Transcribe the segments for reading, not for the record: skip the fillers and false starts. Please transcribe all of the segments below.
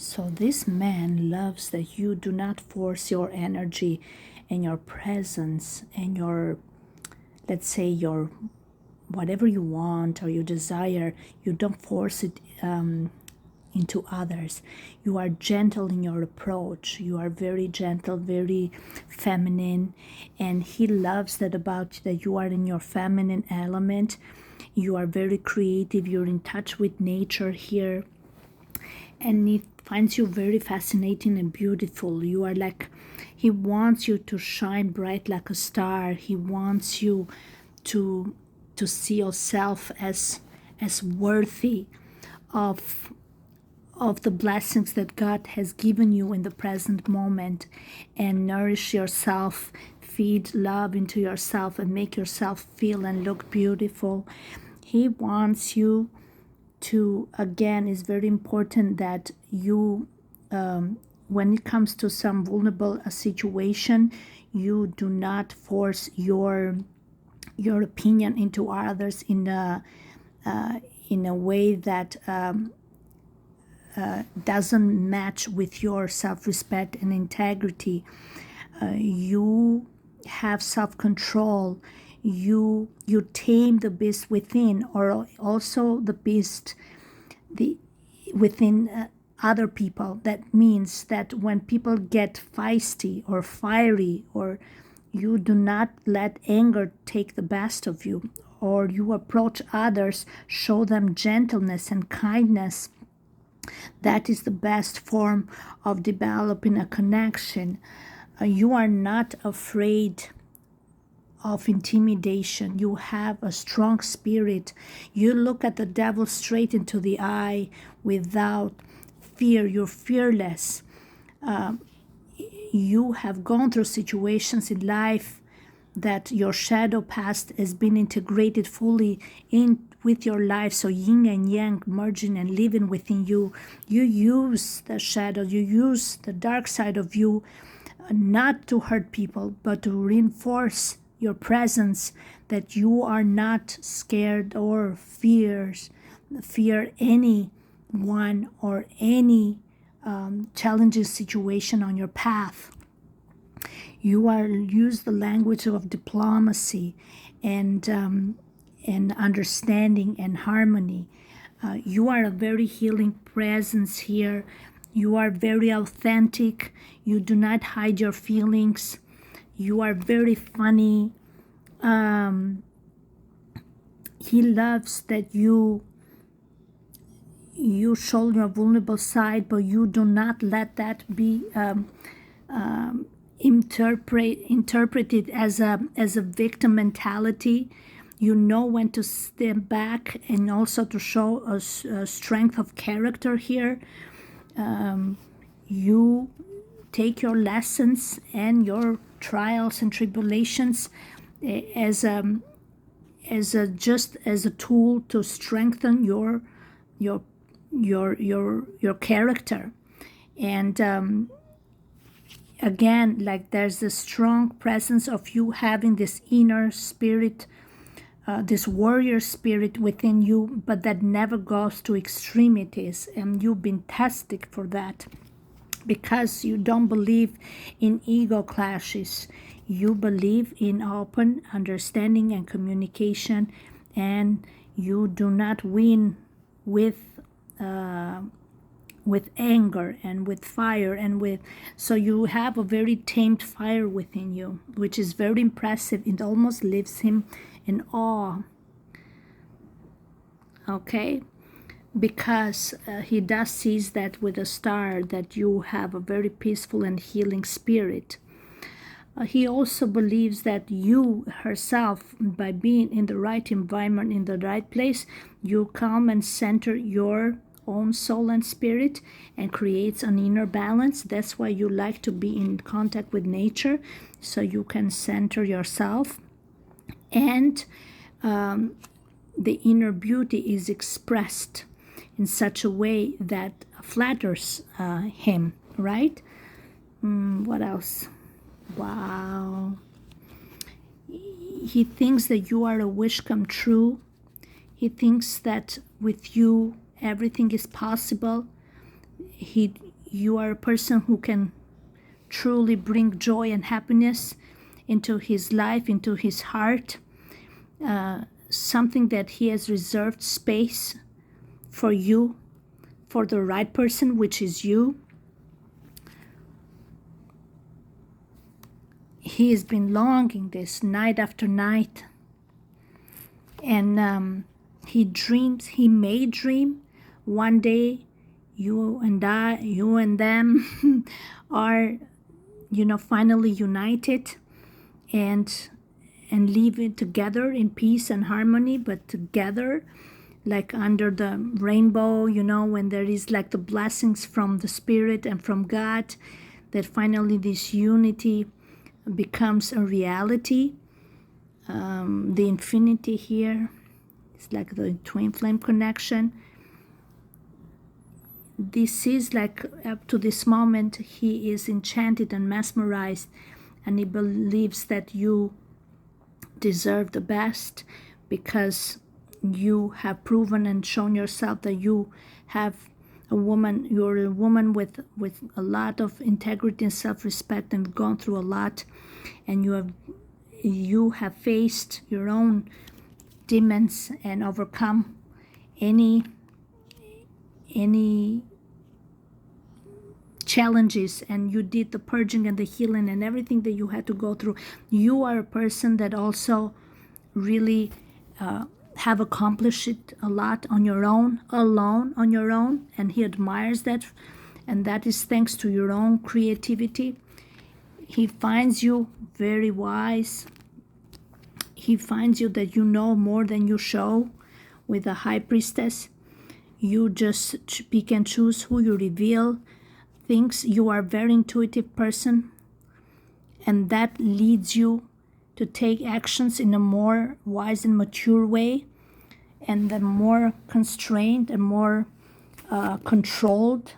So this man loves that you do not force your energy and your presence and your, let's say, your whatever you want or you desire. You don't force it into others. You are gentle in your approach. You are very gentle, very feminine, and he loves that about you, that you are in your feminine element. You are very creative. You're in touch with nature here, and he finds you very fascinating and beautiful. You are like, he wants you to shine bright like a star. He wants you to see yourself as worthy of the blessings that God has given you in the present moment, and nourish yourself, feed love into yourself, and make yourself feel and look beautiful. He wants you to, again, it's very important that you, when it comes to some vulnerable situation, you do not force your opinion into others in a way that doesn't match with your self-respect and integrity. You have self-control. You tame the beast within, or also the beast within other people. That means that when people get feisty or fiery, or you do not let anger take the best of you, or you approach others, show them gentleness and kindness. That is the best form of developing a connection. You are not afraid of intimidation. You have a strong spirit. You look at the devil straight into the eye without fear. You're fearless. You have gone through situations in life that your shadow past has been integrated fully in with your life. So yin and yang merging and living within you. You use the shadow, you use the dark side of you, not to hurt people, but to reinforce your presence, that you are not scared or fear anyone or any challenging situation on your path. You use the language of diplomacy and understanding and harmony. You are a very healing presence here. You are very authentic. You do not hide your feelings. You are very funny. He loves that you show your vulnerable side, but you do not let that be interpreted as a victim mentality. You know when to step back and also to show a strength of character here. You take your lessons and your trials and tribulations as a tool to strengthen your character. And again, like, there's a strong presence of you having this inner spirit, this warrior spirit within you, but that never goes to extremities. And you've been tested for that, because you don't believe in ego clashes. You believe in open understanding and communication, and you do not win with anger and with fire, and so you have a very tamed fire within you, which is very impressive. It almost leaves him in awe. Okay, because he does sees that with a star, that you have a very peaceful and healing spirit. He also believes that you herself, by being in the right environment, in the right place, you come and center your own soul and spirit and creates an inner balance. That's why you like to be in contact with nature, so you can center yourself. And the inner beauty is expressed in such a way that flatters him, right? What else? Wow. He thinks that you are a wish come true. He thinks that with you everything is possible. You are a person who can truly bring joy and happiness into his life, into his heart. Something that he has reserved space for you, for the right person, which is you. He has been longing this night after night. And he dreams, he may dream one day you and them are, finally united and live it together in peace and harmony, but together, like under the rainbow, when there is like the blessings from the Spirit and from God, that finally this unity becomes a reality. The infinity here is like the twin flame connection. This is like, up to this moment, he is enchanted and mesmerized, and he believes that you deserve the best, because you have proven and shown yourself that you have you're a woman with a lot of integrity and self-respect, and gone through a lot, and you have faced your own demons and overcome any challenges, and you did the purging and the healing and everything that you had to go through. You are a person that also really have accomplished it a lot on your own, alone on your own, and he admires that, and that is thanks to your own creativity. He finds you very wise. He finds you that you know more than you show. With the High Priestess, you just pick and choose who you reveal things. You are a very intuitive person, and that leads you to take actions in a more wise and mature way, and the more constrained and more controlled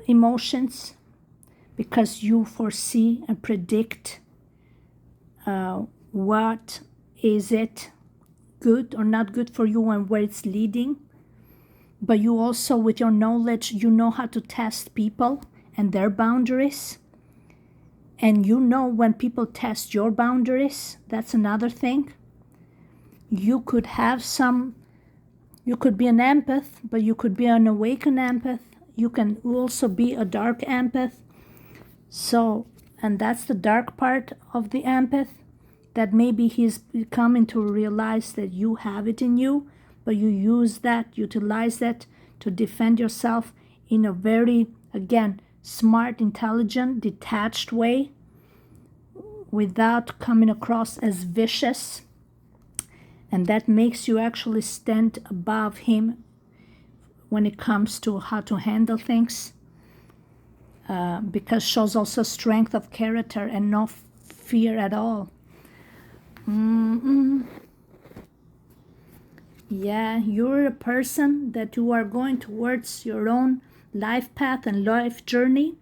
emotions, because you foresee and predict what is it good or not good for you and where it's leading. But you also, with your knowledge, you know how to test people and their boundaries. And you know when people test your boundaries. That's another thing. You could be an empath, but you could be an awakened empath. You can also be a dark empath. So, and that's the dark part of the empath, that maybe he's coming to realize that you have it in you, but you utilize that to defend yourself in a very, again, smart, intelligent, detached way, without coming across as vicious. And that makes you actually stand above him when it comes to how to handle things, because shows also strength of character and no fear at all. Yeah, you're a person that you are going towards your own life path and life journey.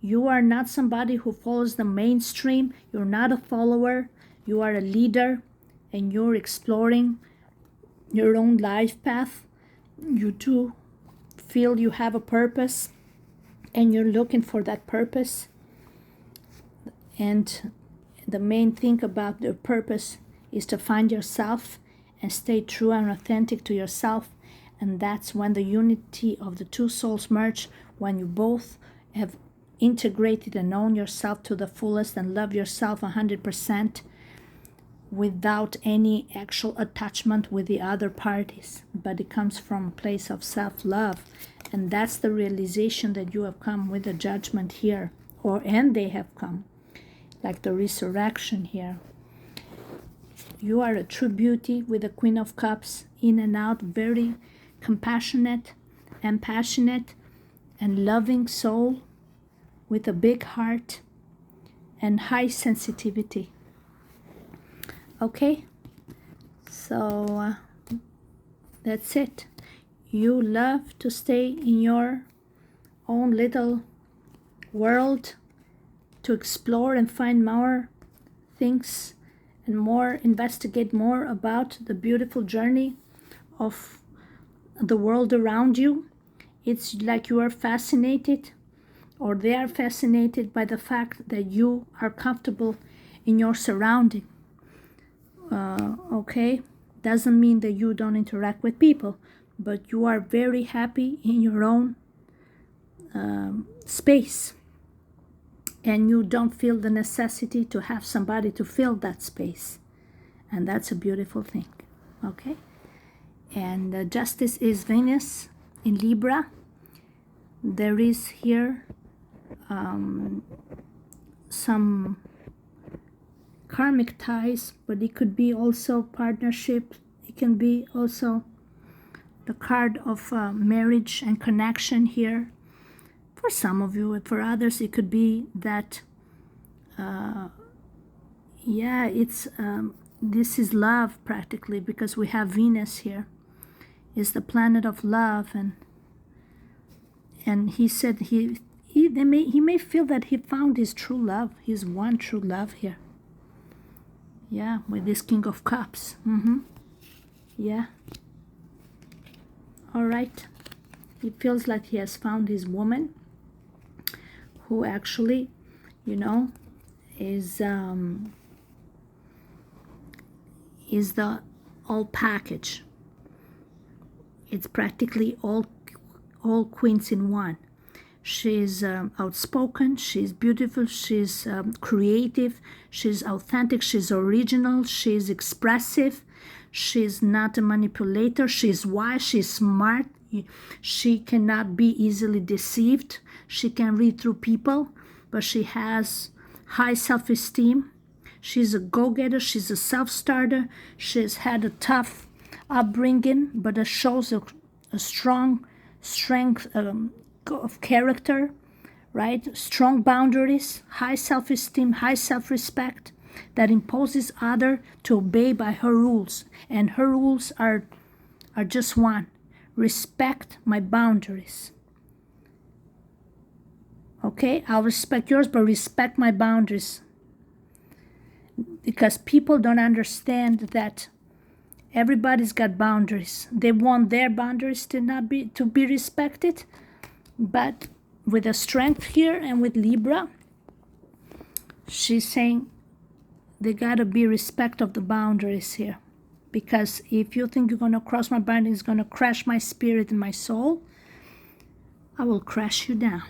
You are not somebody who follows the mainstream. You're not a follower. You are a leader, and you're exploring your own life path. You do feel you have a purpose, and you're looking for that purpose. And the main thing about the purpose is to find yourself and stay true and authentic to yourself. And that's when the unity of the two souls merge, when you both have integrated and known yourself to the fullest and love yourself 100% without any actual attachment with the other parties. But it comes from a place of self-love. And that's the realization that you have come with the judgment here, and they have come, like the resurrection here. You are a true beauty with the Queen of Cups, in and out, very compassionate and passionate and loving soul with a big heart and high sensitivity. Okay, so that's it. You love to stay in your own little world, to explore and find more things and investigate more about the beautiful journey of the world around you. It's like you are fascinated, or they are fascinated by the fact that you are comfortable in your surrounding. Okay? Doesn't mean that you don't interact with people, but you are very happy in your own space. And you don't feel the necessity to have somebody to fill that space. And that's a beautiful thing. Okay? And justice is Venus in Libra. There is here some karmic ties, but it could be also partnership. It can be also the card of marriage and connection here. For some of you, for others, it could be that, yeah, it's this is love practically, because we have Venus here. It's the planet of love, and he said he may feel that he found his true love, his one true love here. Yeah, with this King of Cups. Yeah. All right. He feels like he has found his woman, who actually, you know, is the all package. It's practically all queens in one. She's outspoken, she's beautiful, she's creative, she's authentic, she's original, she's expressive, she's not a manipulator, she's wise, she's smart, she cannot be easily deceived, she can read through people, but she has high self-esteem. She's a go-getter, she's a self-starter, she's had a tough upbringing, but it shows a strong strength of character, right? Strong boundaries, high self-esteem, high self-respect that imposes other to obey by her rules. And her rules are just one: respect my boundaries. Okay, I'll respect yours, but respect my boundaries. Because people don't understand that everybody's got boundaries. They want their boundaries to be respected. But with the strength here and with Libra, she's saying they gotta be respect of the boundaries here. Because if you think you're gonna cross my boundaries, it's gonna crash my spirit and my soul, I will crash you down.